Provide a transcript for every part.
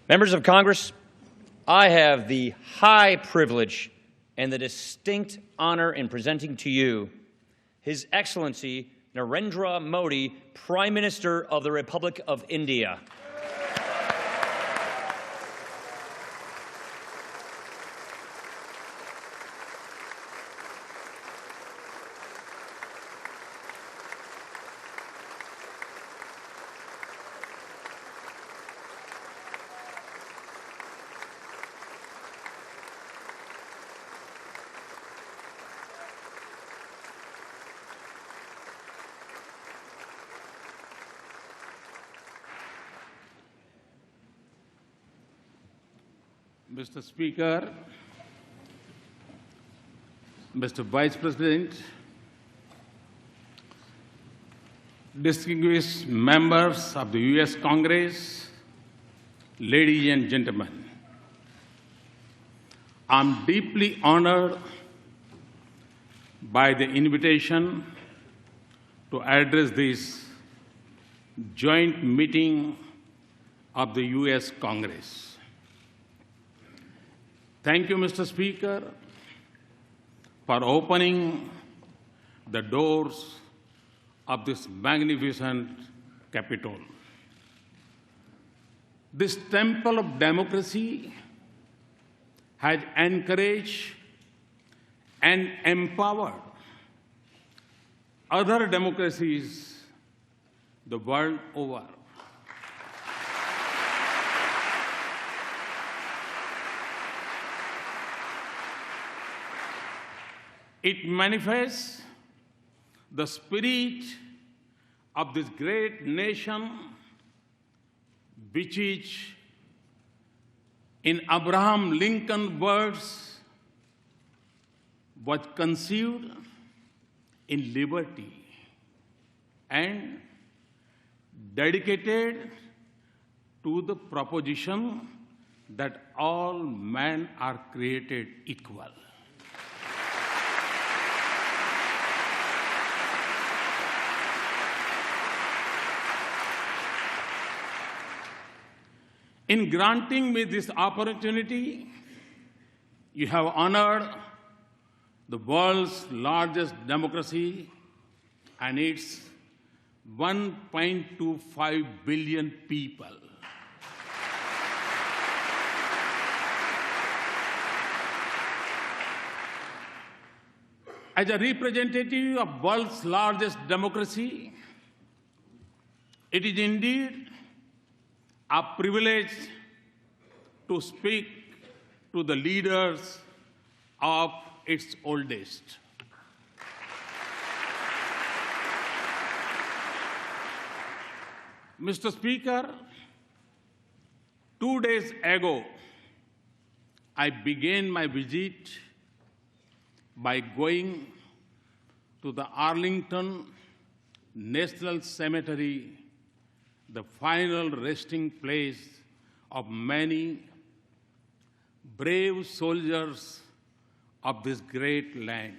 Members of Congress, I have the high privilege and the distinct honor in presenting to you His Excellency Narendra Modi, Prime Minister of the Republic of India. Mr. Speaker, Mr. Vice President, distinguished members of the U.S. Congress, ladies and gentlemen, I'm deeply honored by the invitation to address this joint meeting of the U.S. Congress. Thank you, Mr. Speaker, for opening the doors of this magnificent Capitol. This temple of democracy has encouraged and empowered other democracies the world over. It manifests the spirit of this great nation, which is, in Abraham Lincoln's words, was conceived in liberty and dedicated to the proposition that all men are created equal. In granting me this opportunity, you have honored the world's largest democracy and its 1.25 billion people. As a representative of the world's largest democracy, it is indeed a privilege to speak to the leaders of its oldest. Mr. Speaker, 2 days ago, I began my visit by going to the Arlington National Cemetery, the final resting place of many brave soldiers of this great land.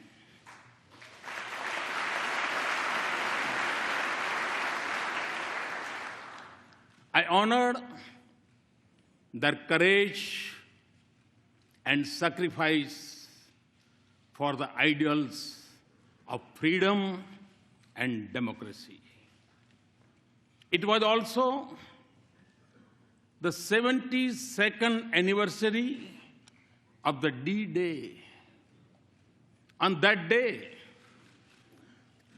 I honored their courage and sacrifice for the ideals of freedom and democracy. It was also the 72nd anniversary of the D-Day. On that day,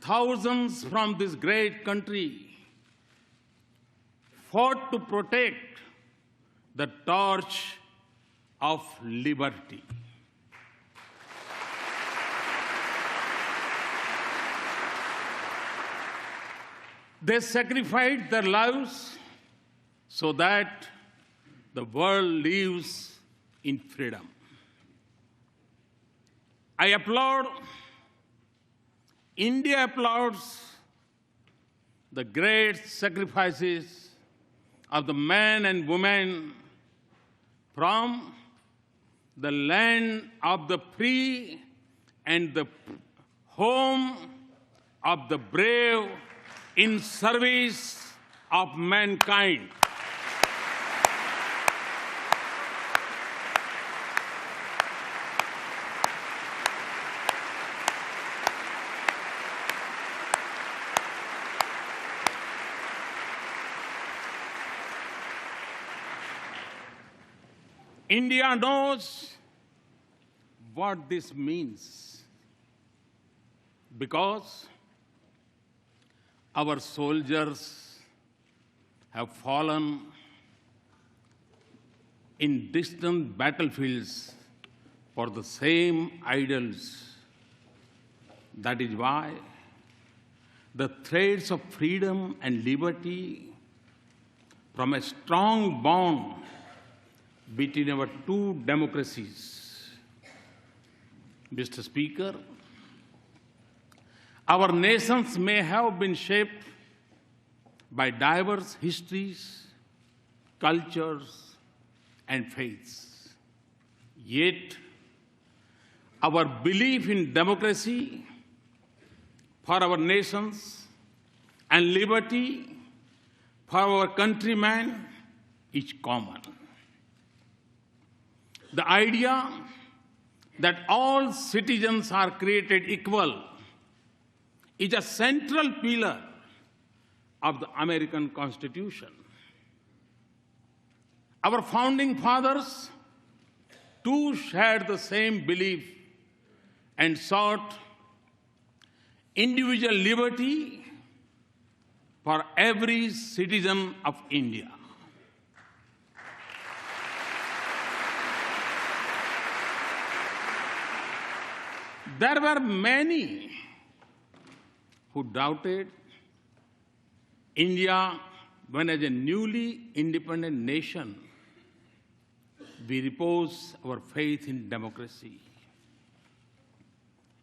thousands from this great country fought to protect the torch of liberty. They sacrificed their lives so that the world lives in freedom. I applaud, India applauds the great sacrifices of the men and women from the land of the free and the home of the brave in service of mankind. India knows what this means because our soldiers have fallen in distant battlefields for the same ideals. That is why the threads of freedom and liberty from a strong bond between our two democracies. Mr. Speaker, our nations may have been shaped by diverse histories, cultures, and faiths. Yet, our belief in democracy for our nations and liberty for our countrymen is common. The idea that all citizens are created equal is a central pillar of the American Constitution. Our founding fathers too shared the same belief and sought individual liberty for every citizen of India. There were many who doubted India when, as a newly independent nation, we repose our faith in democracy.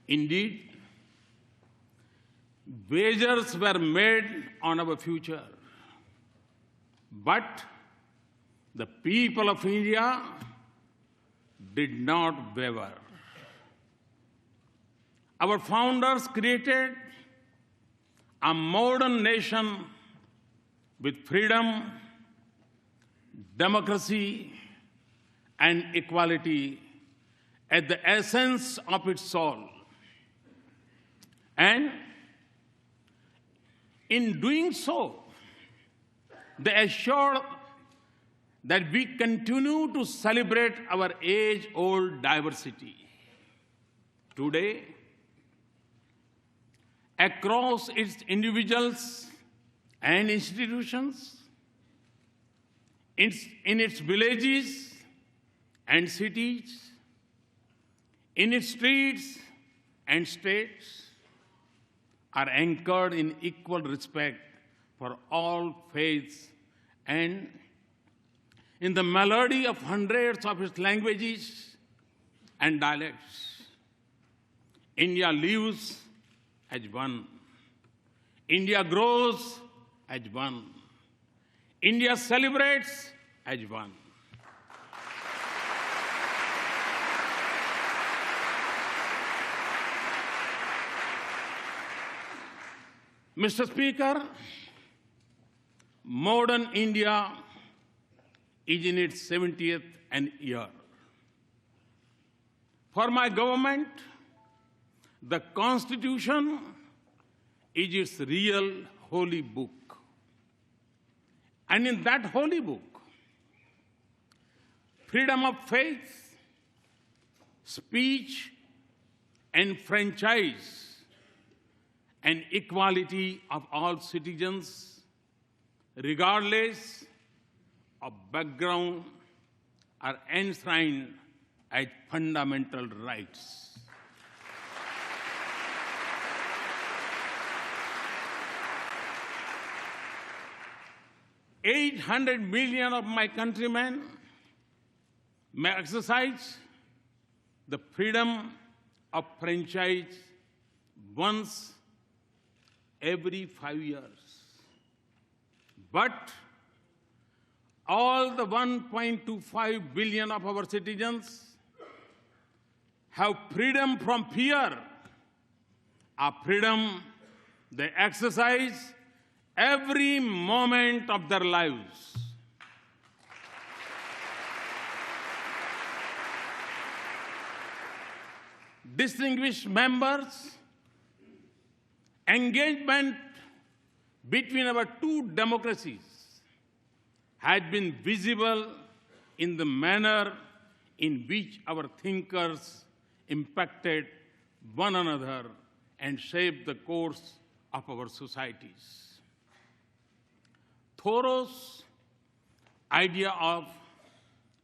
Indeed, wagers were made on our future, but the people of India did not waver. Our founders created a modern nation with freedom, democracy, and equality at the essence of its soul. And in doing so, they assured that we continue to celebrate our age-old diversity. Today, across its individuals and institutions, in its villages and cities, in its streets and states, are anchored in equal respect for all faiths and in the melody of hundreds of its languages and dialects. India lives as one. India grows as one. India celebrates as one. Mr. Speaker, modern India is in its 70th year. For my government, the Constitution is its real holy book. And in that holy book, freedom of faith, speech, and franchise, and equality of all citizens, regardless of background, are enshrined as fundamental rights. $800 million of my countrymen may exercise the freedom of franchise once every 5 years. But all the 1.25 billion of our citizens have freedom from fear, a freedom they exercise every moment of their lives. Distinguished members, engagement between our two democracies has been visible in the manner in which our thinkers impacted one another and shaped the course of our societies. Thoreau's idea of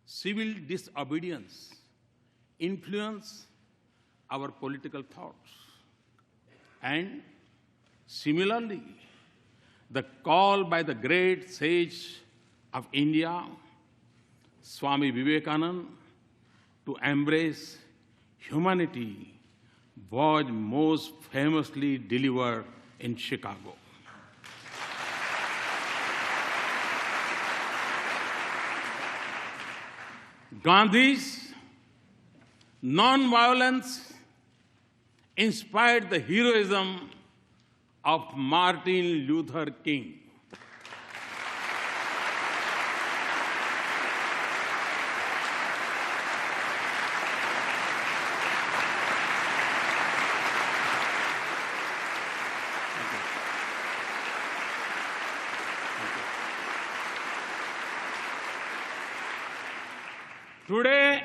civil disobedience influenced our political thoughts. And similarly, the call by the great sage of India, Swami Vivekananda, to embrace humanity was most famously delivered in Chicago. Gandhi's non-violence inspired the heroism of Martin Luther King. Today,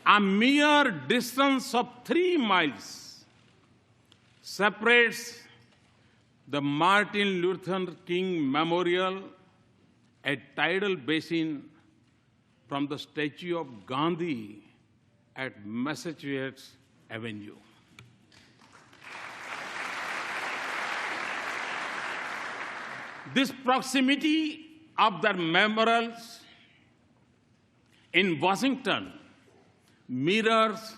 a mere distance of 3 miles separates the Martin Luther King Memorial at Tidal Basin from the statue of Gandhi at Massachusetts Avenue. This proximity of their memorials in Washington mirrors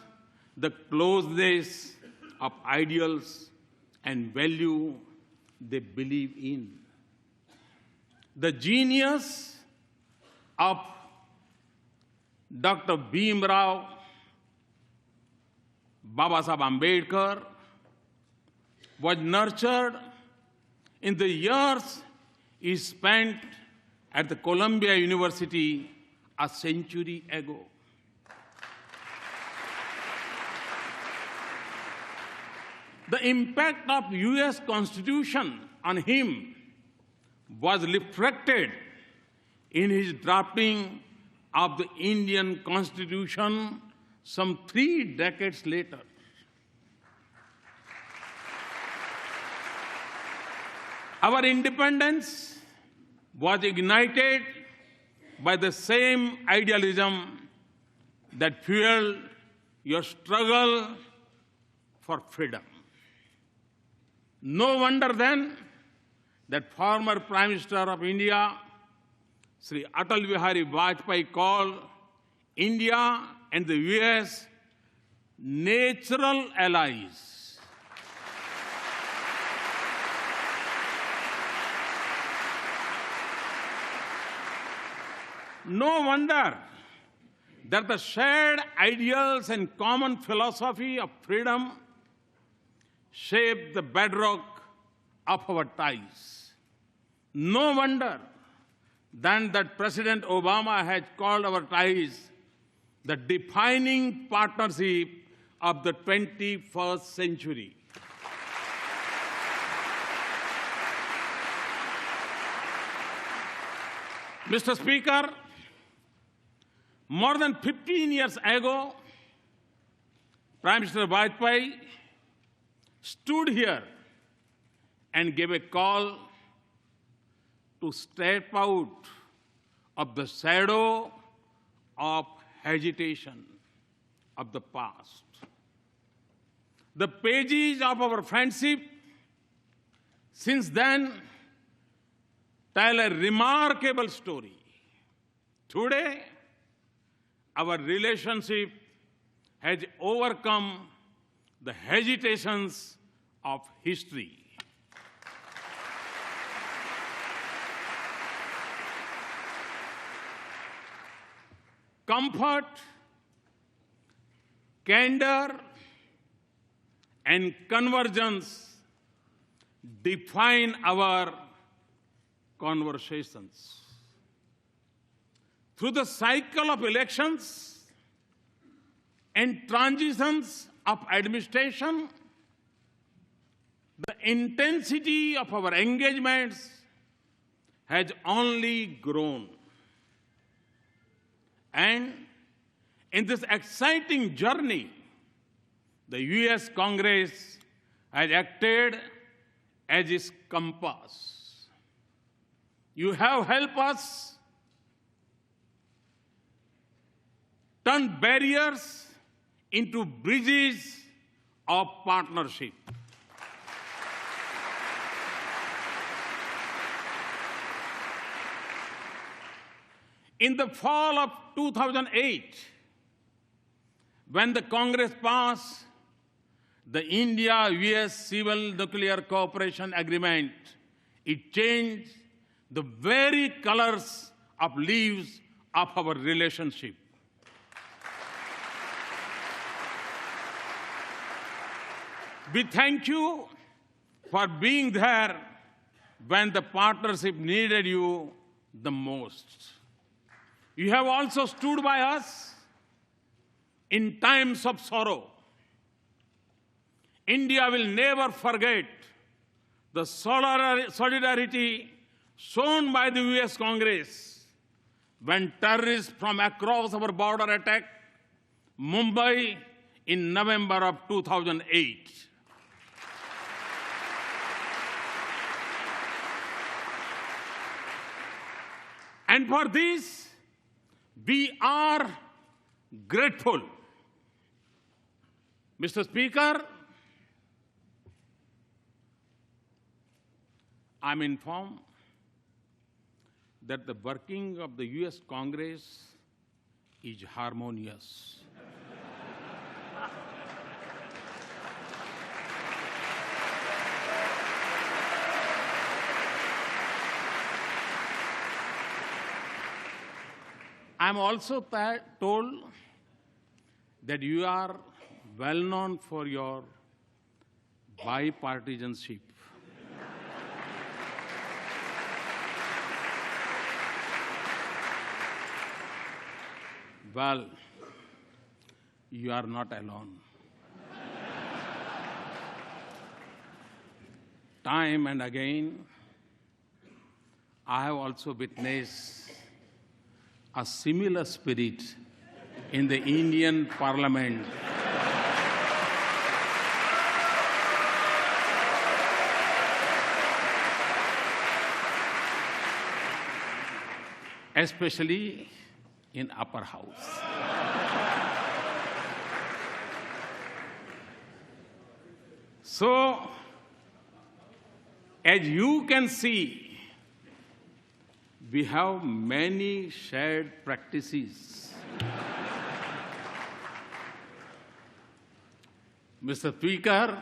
the closeness of ideals and value they believe in. The genius of Dr. Bhimrao Babasaheb Ambedkar was nurtured in the years he spent at the Columbia University a century ago. The impact of U.S. Constitution on him was reflected in his drafting of the Indian Constitution some 3 decades later. Our independence was ignited by the same idealism that fueled your struggle for freedom. No wonder then that former Prime Minister of India, Sri Atal Bihari Vajpayee, called India and the US natural allies. No wonder that the shared ideals and common philosophy of freedom shape the bedrock of our ties. No wonder then that President Obama has called our ties the defining partnership of the 21st century. Mr. Speaker, more than 15 years ago, Prime Minister Vajpayee stood here and gave a call to step out of the shadow of hesitation of the past. The pages of our friendship since then tell a remarkable story. Today, our relationship has overcome the hesitations of history. Comfort candor and convergence define our conversations. Through the cycle of elections and transitions of administration, the intensity of our engagements has only grown. And in this exciting journey, the US Congress has acted as its compass. You have helped us turn barriers into bridges of partnership. In the fall of 2008, when the Congress passed the India-US Civil Nuclear Cooperation Agreement, it changed the very colors of leaves of our relationship. We thank you for being there when the partnership needed you the most. You have also stood by us in times of sorrow. India will never forget the solidarity shown by the US Congress when terrorists from across our border attacked Mumbai in November of 2008. And for this, we are grateful. Mr. Speaker, I'm informed that the working of the US Congress is harmonious. I'm also told that you are well known for your bipartisanship. Well, you are not alone. Time and again, I have also witnessed a similar spirit in the Indian Parliament. Especially in upper house. So, as you can see, we have many shared practices. Mr. Speaker,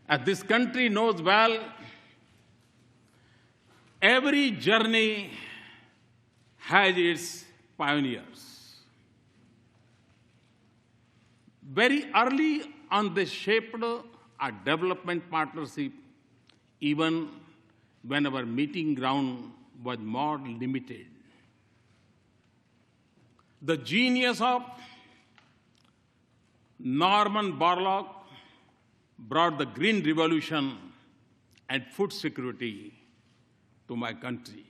as this country knows well, every journey has its pioneers. Very early on, they shaped our development partnership, even when our meeting ground was more limited. The genius of Norman Borlaug brought the Green Revolution and food security to my country.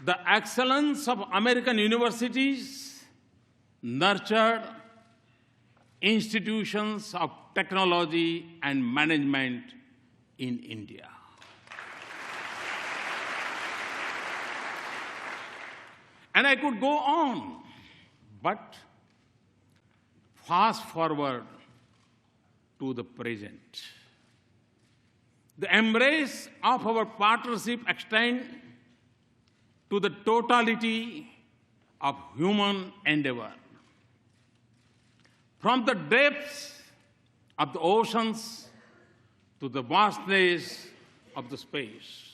The excellence of American universities nurtured institutions of technology and management in India. And I could go on, but fast forward to the present. The embrace of our partnership extends to the totality of human endeavor. From the depths of the oceans to the vastness of the space.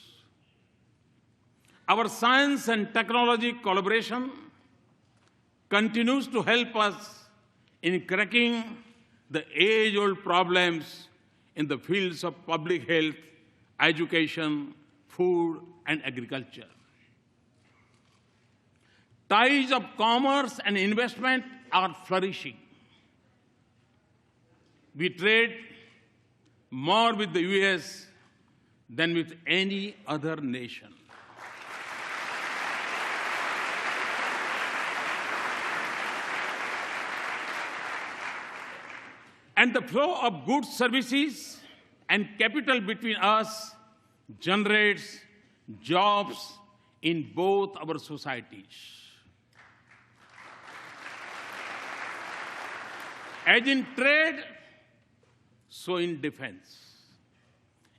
Our science and technology collaboration continues to help us in cracking the age-old problems in the fields of public health, education, food, and agriculture. Ties of commerce and investment are flourishing. We trade more with the US than with any other nation. And the flow of goods, services, and capital between us generates jobs in both our societies. As in trade, so in defense.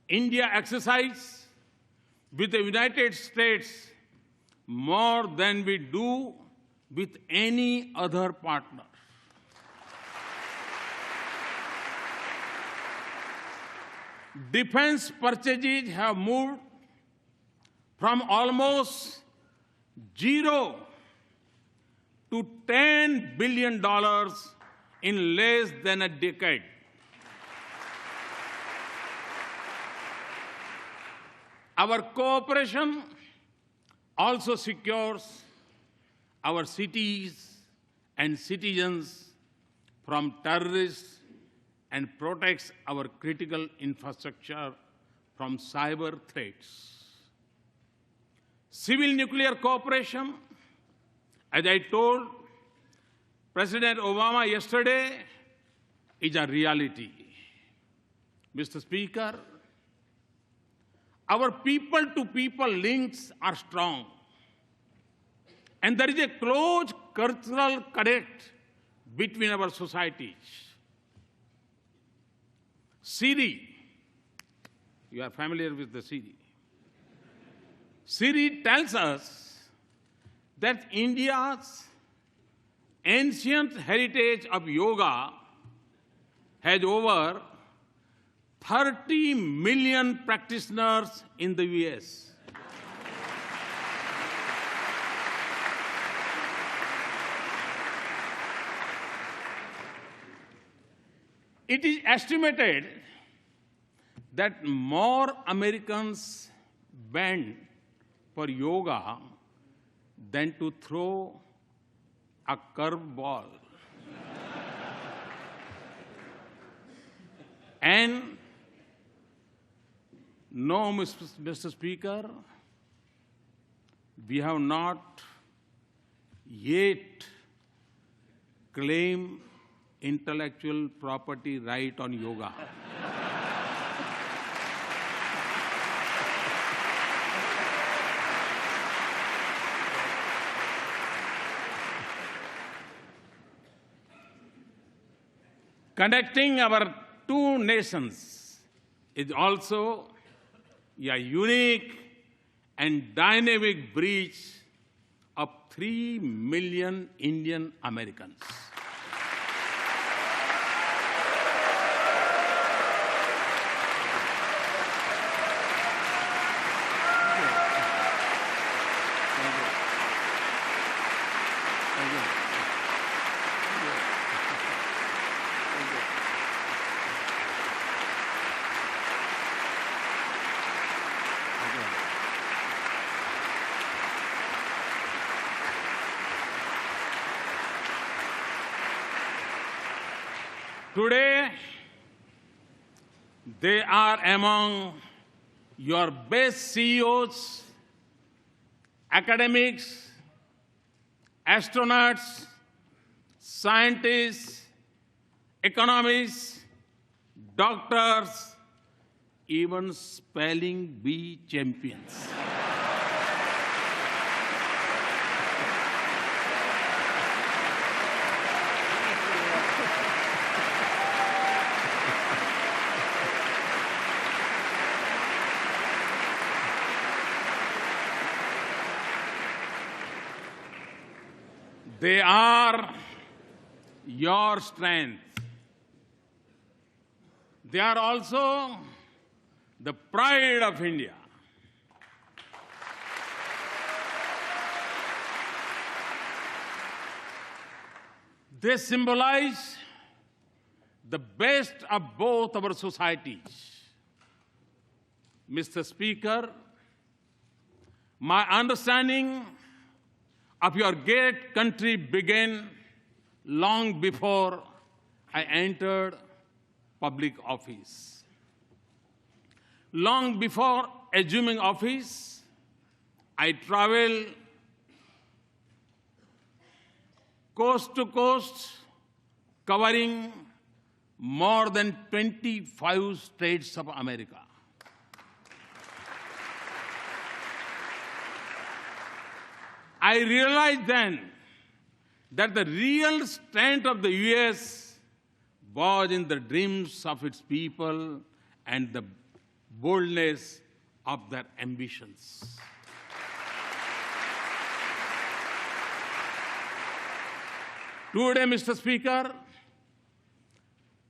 India exercises with the United States more than we do with any other partner. Defense purchases have moved from almost zero to $10 billion in less than a decade. Our cooperation also secures our cities and citizens from terrorists and protects our critical infrastructure from cyber threats. Civil nuclear cooperation, as I told President Obama yesterday, is a reality. Mr. Speaker, our people-to-people links are strong, and there is a close cultural connect between our societies. Siri, you are familiar with the Siri. Siri tells us that India's ancient heritage of yoga has over 30 million practitioners in the US. It is estimated that more Americans bend for yoga than to throw a curveball. And no, Mr. Speaker, we have not yet claimed intellectual property right on yoga. Connecting our two nations is also a unique and dynamic bridge of 3 million Indian Americans. Today, they are among your best CEOs, academics, astronauts, scientists, economists, doctors, even spelling bee champions. They are your strength. They are also the pride of India. They symbolize the best of both our societies. Mr. Speaker, my understanding of your great country began long before I entered public office. Long before assuming office, I traveled coast to coast, covering more than 25 states of America. I realized then that the real strength of the U.S. was in the dreams of its people and the boldness of their ambitions. Today, Mr. Speaker,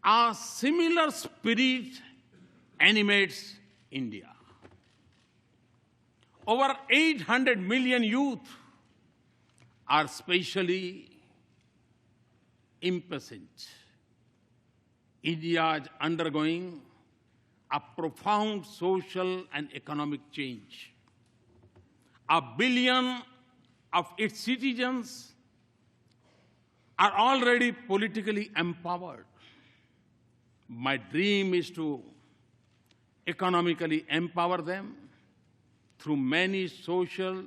a similar spirit animates India. Over 800 million youth are spatially impatient. India is undergoing a profound social and economic change. 1 billion of its citizens are already politically empowered. My dream is to economically empower them through many social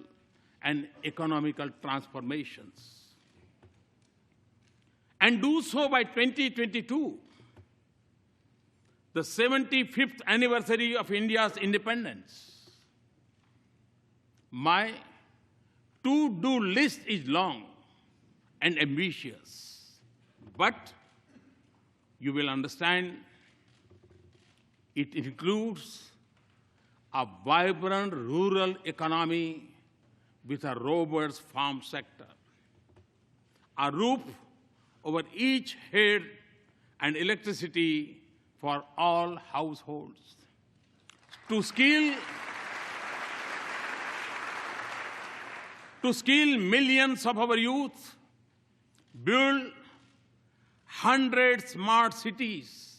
and economical transformations, and do so by 2022, the 75th anniversary of India's independence. My to-do list is long and ambitious, but you will understand it includes a vibrant rural economy with a robust farm sector, a roof over each head, and electricity for all households. To skill millions of our youth, build 100 smart cities,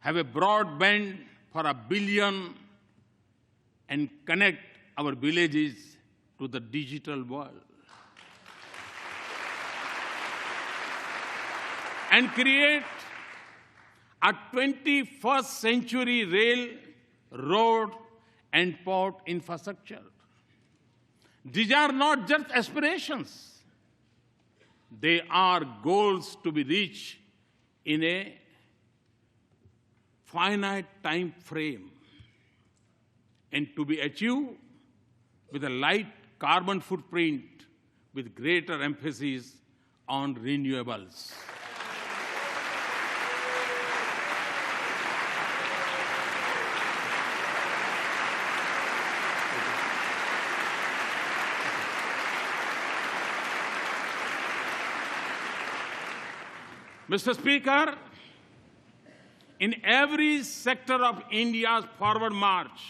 have a broadband for 1 billion, and connect our villages to the digital world. And create a 21st century rail, road, and port infrastructure. These are not just aspirations. They are goals to be reached in a finite time frame and to be achieved with a light carbon footprint with greater emphasis on renewables. Mr. Speaker, in every sector of India's forward march,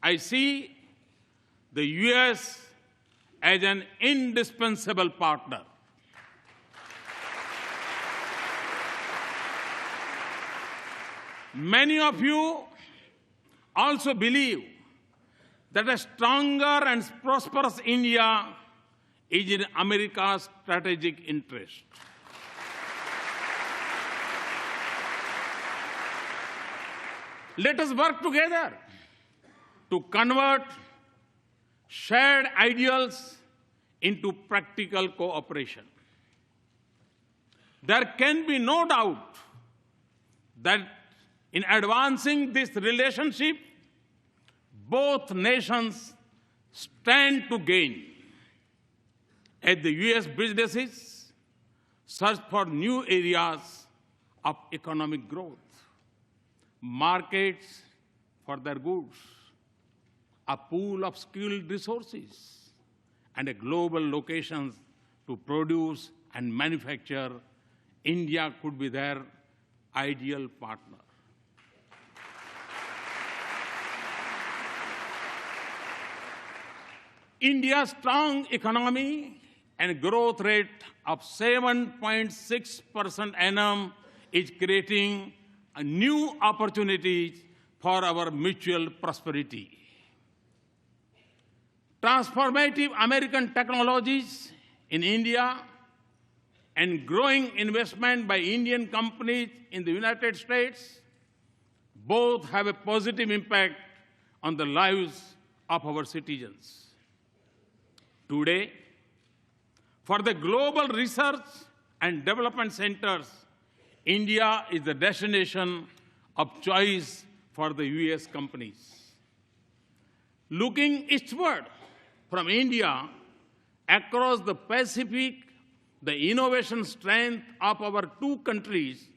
I see the U.S. as an indispensable partner. Many of you also believe that a stronger and prosperous India is in America's strategic interest. Let us work together to convert shared ideals into practical cooperation. There can be no doubt that in advancing this relationship, both nations stand to gain as the U.S. businesses search for new areas of economic growth, markets for their goods, a pool of skilled resources, and a global location to produce and manufacture. India could be their ideal partner. India's strong economy and growth rate of 7.6% annum is creating new opportunities for our mutual prosperity. Transformative American technologies in India and growing investment by Indian companies in the United States both have a positive impact on the lives of our citizens. Today, for the global research and development centers, India is the destination of choice for the US companies. Looking eastward from India across the Pacific, the innovation strength of our two countries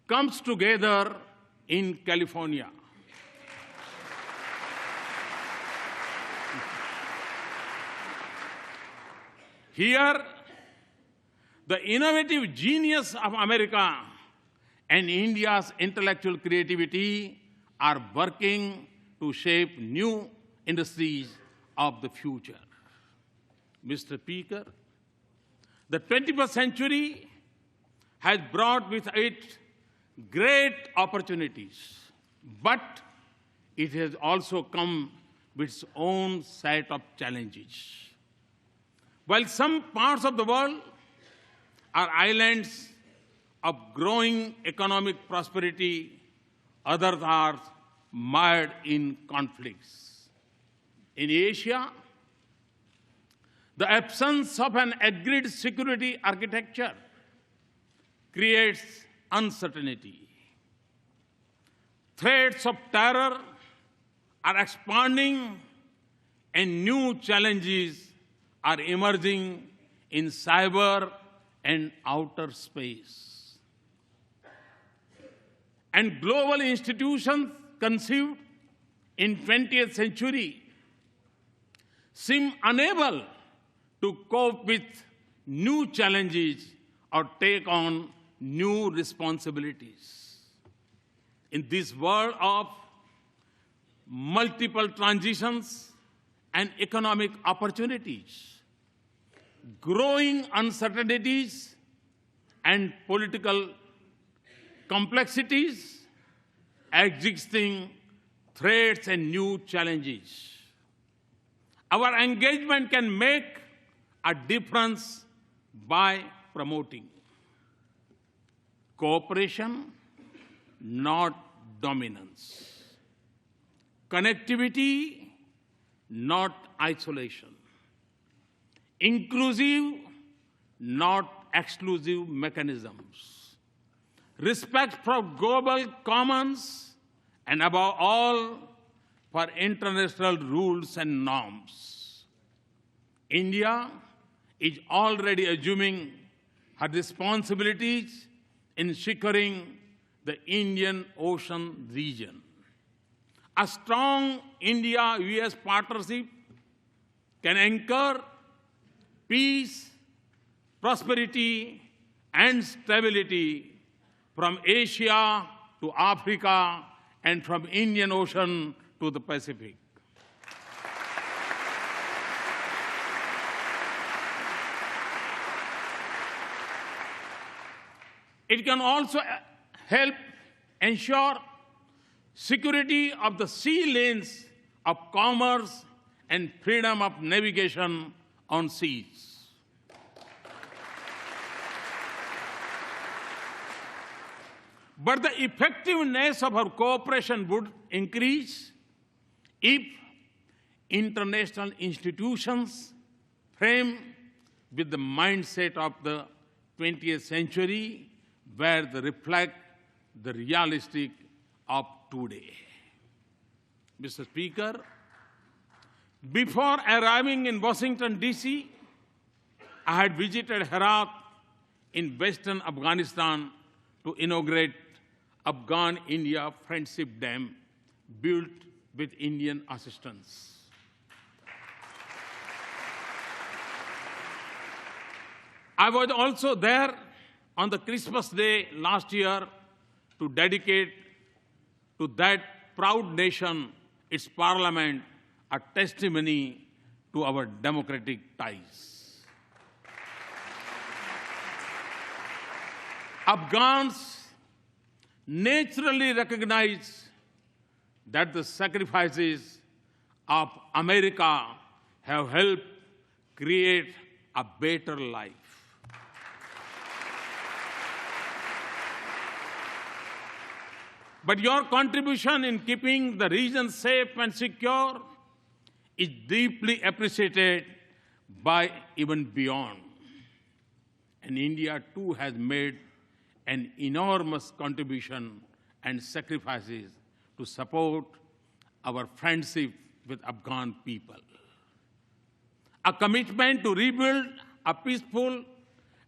comes together in California. Here, the innovative genius of America and India's intellectual creativity are working to shape new industries of the future. Mr. Speaker, the 21st century has brought with it great opportunities, but it has also come with its own set of challenges. While some parts of the world are islands of growing economic prosperity, others are mired in conflicts. In Asia, the absence of an agreed security architecture creates uncertainty. Threats of terror are expanding and new challenges are emerging in cyber and outer space. And global institutions conceived in 20th century seem unable to cope with new challenges or take on new responsibilities. In this world of multiple transitions and economic opportunities, growing uncertainties and political complexities, existing threats and new challenges, our engagement can make a difference by promoting cooperation, not dominance, connectivity, not isolation, inclusive, not exclusive mechanisms, respect for global commons, and above all, for international rules and norms. India is already assuming her responsibilities in securing the Indian Ocean region. A strong India-US partnership can anchor peace, prosperity, and stability from Asia to Africa and from Indian Ocean to the Pacific. It can also help ensure security of the sea lanes of commerce and freedom of navigation on seas. But the effectiveness of our cooperation would increase if international institutions frame with the mindset of the 20th century, where they reflect the realistic of today. Mr. Speaker, before arriving in Washington, D.C., I had visited Herat in western Afghanistan to inaugurate Afghan-India Friendship Dam built with Indian assistance. I was also there on the Christmas Day last year to dedicate to that proud nation, its parliament, a testimony to our democratic ties. Afghans naturally recognize that the sacrifices of America have helped create a better life. But your contribution in keeping the region safe and secure is deeply appreciated by even beyond. And India too has made an enormous contribution and sacrifices to support our friendship with Afghan people. A commitment to rebuild a peaceful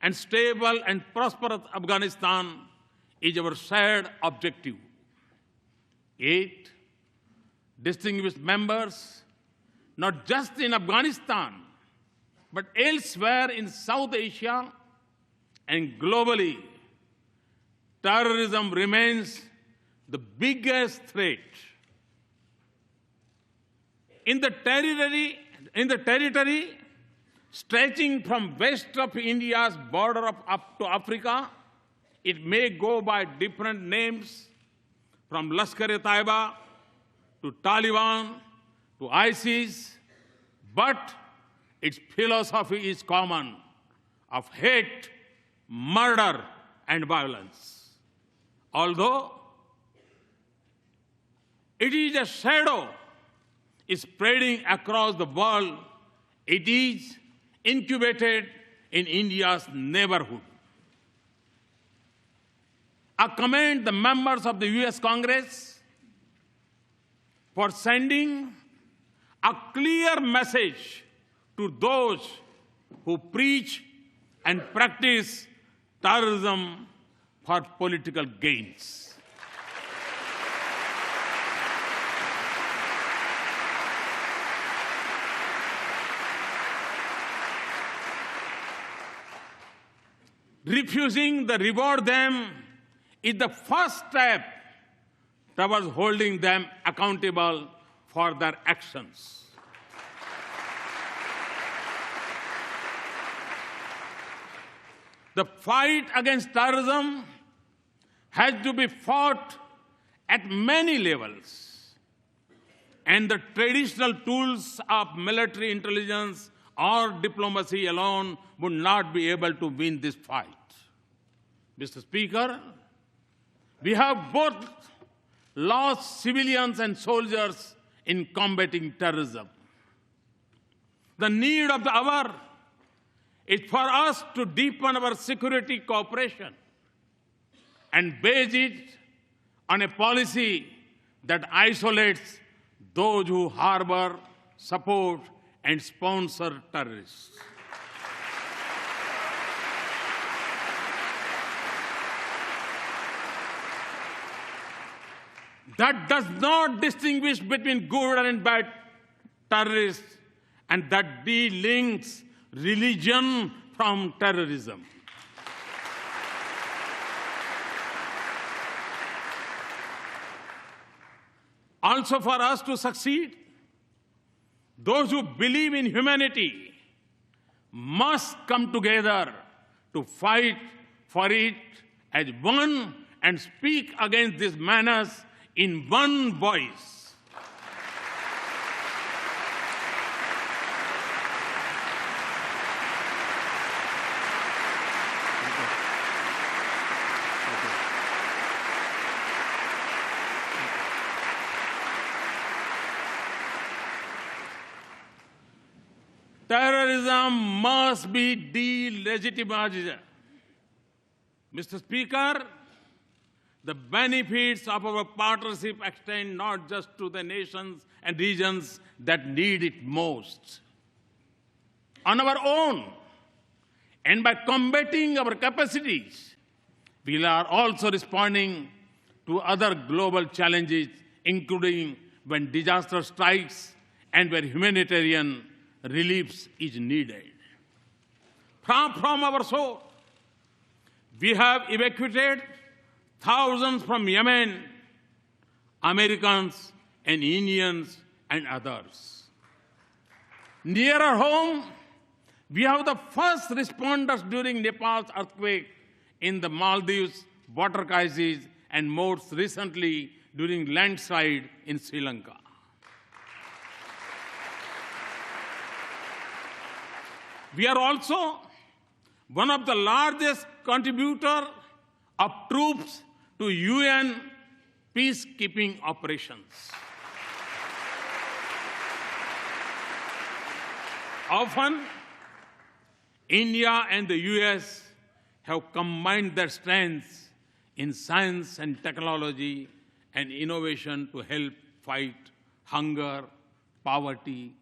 and stable and prosperous Afghanistan is our shared objective. Yet, distinguished members, not just in Afghanistan, but elsewhere in South Asia and globally, terrorism remains the biggest threat. In the territory stretching from west of India's border up to Africa, it may go by different names, from Lashkar-e-Taiba to Taliban to ISIS, but its philosophy is common, of hate, murder, and violence. Although it is a shadow spreading across the world, it is incubated in India's neighborhood. I commend the members of the US Congress for sending a clear message to those who preach and practice terrorism for political gains. Refusing to reward them is the first step towards holding them accountable for their actions. The fight against terrorism has to be fought at many levels, and the traditional tools of military intelligence or diplomacy alone would not be able to win this fight. Mr. Speaker, we have both lost civilians and soldiers in combating terrorism. The need of the hour is for us to deepen our security cooperation and base it on a policy that isolates those who harbor, support, and sponsor terrorists. That does not distinguish between good and bad terrorists, and that delinks religion from terrorism. Also, for us to succeed, those who believe in humanity must come together to fight for it as one and speak against this menace in one voice. Terrorism must be delegitimized. Mr. Speaker, the benefits of our partnership extend not just to the nations and regions that need it most. On our own, and by combating our capacities, we are also responding to other global challenges, including when disaster strikes and where humanitarian relief is needed. From our shore, we have evacuated thousands from Yemen, Americans and Indians and others. Nearer home, we have the first responders during Nepal's earthquake in the Maldives, water crisis, and most recently during landslide in Sri Lanka. We are also one of the largest contributors of troops to UN peacekeeping operations. Often, India and the US have combined their strengths in science and technology and innovation to help fight hunger, poverty,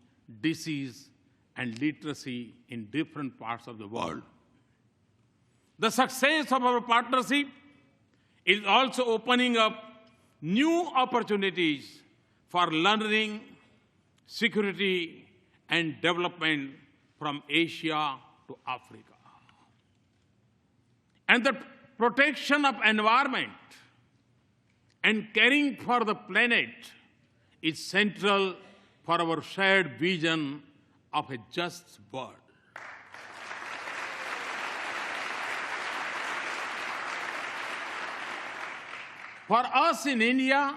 disease, and literacy in different parts of the world. The success of our partnership is also opening up new opportunities for learning, security, and development from Asia to Africa. And the protection of environment and caring for the planet is central for our shared vision of a just world. For us in India,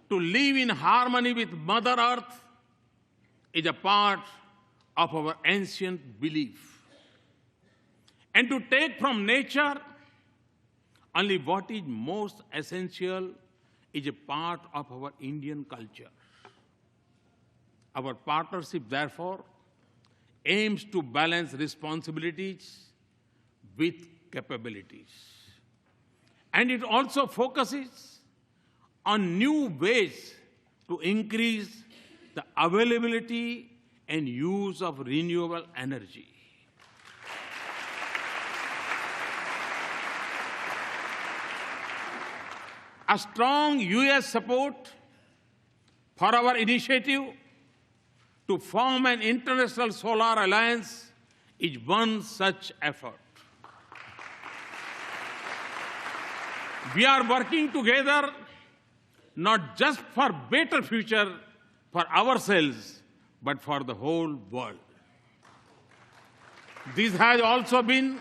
to live in harmony with Mother Earth is a part of our ancient belief. And to take from nature only what is most essential is a part of our Indian culture. Our partnership, therefore, aims to balance responsibilities with capabilities. And it also focuses on new ways to increase the availability and use of renewable energy. A strong US support for our initiative to form an international solar alliance is one such effort. We are working together not just for a better future for ourselves, but for the whole world. This has also been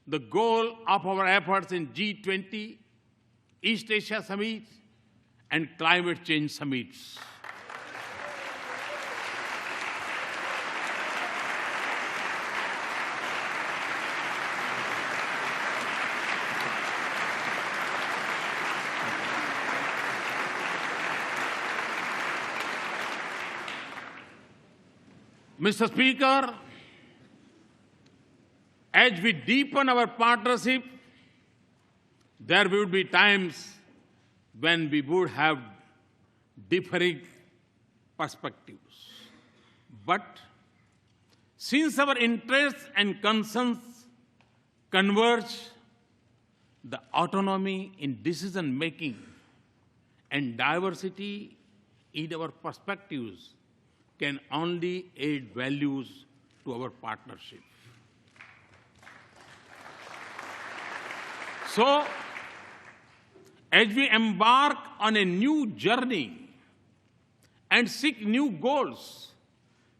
the goal of our efforts in G20, East Asia Summit, and climate change summits. Mr. Speaker, as we deepen our partnership, there will be times when we would have differing perspectives. But since our interests and concerns converge, the autonomy in decision-making and diversity in our perspectives can only add values to our partnership. So, as we embark on a new journey and seek new goals,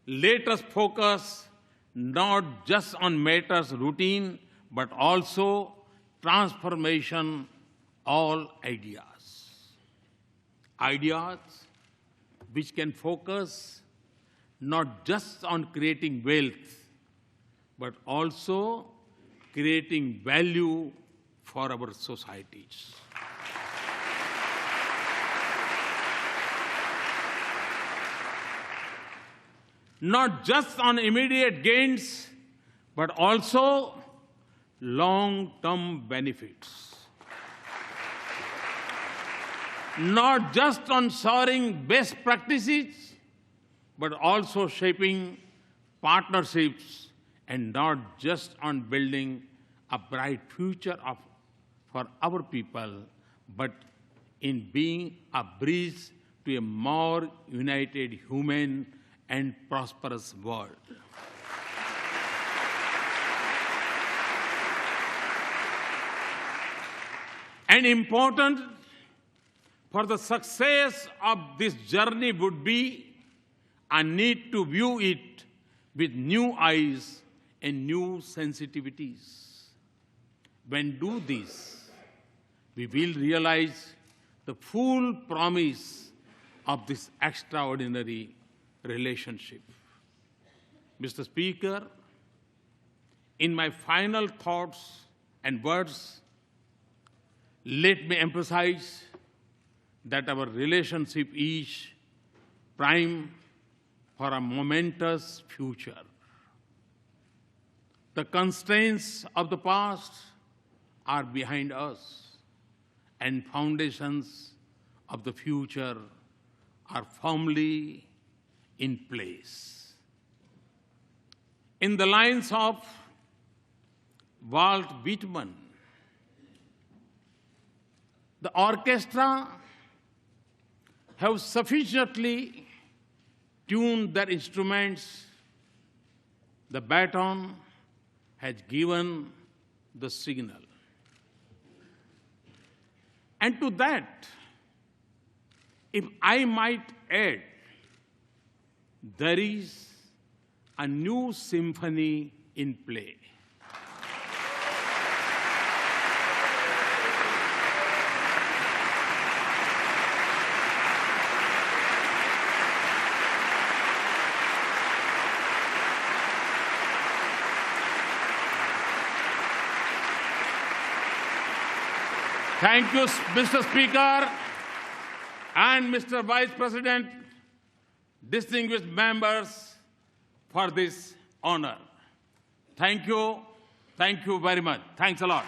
let us focus not just on matters routine, but also transformation, all ideas. Ideas which can focus not just on creating wealth, but also creating value for our societies. Not just on immediate gains, but also long-term benefits. Not just on sharing best practices, but also shaping partnerships, and not just on building a bright future for our people, but in being a bridge to a more united, human, and prosperous world. And important for the success of this journey would be a need to view it with new eyes and new sensitivities. When do this, we will realize the full promise of this extraordinary relationship. Mr. Speaker, in my final thoughts and words, let me emphasize that our relationship is prime for a momentous future. The constraints of the past are behind us, and foundations of the future are firmly in place. In the lines of Walt Whitman, the orchestra have sufficiently tuned their instruments. The baton has given the signal. And to that, if I might add, there is a new symphony in play. Thank you, Mr. Speaker and Mr. Vice President, distinguished members, for this honor. Thank you very much. Thanks a lot.